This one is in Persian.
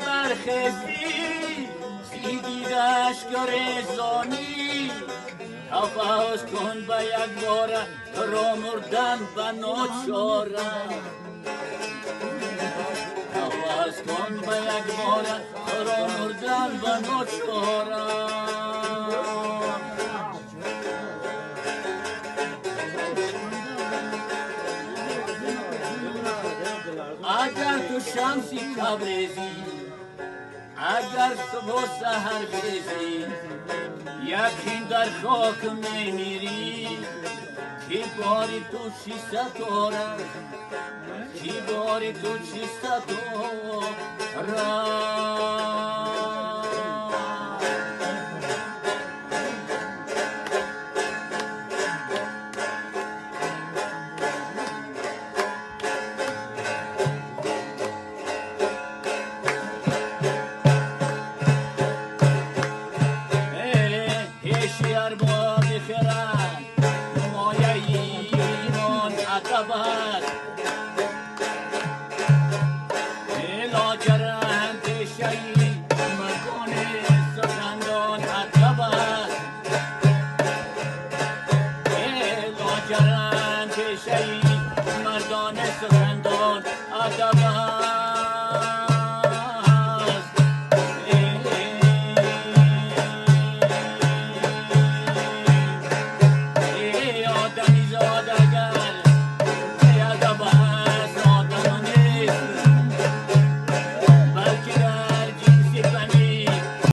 برخیزی دیدش گریزانی تفاوز کن به یک باره را مردن به ناچاره تفاوز کن به یک باره را مردن به ناچاره اگر تو شمسی تبریزی اگر صبح و سحر بریزی یقین در خاک میمیری کی باری تو چی ستاره کی باری تو چی ستاره شيء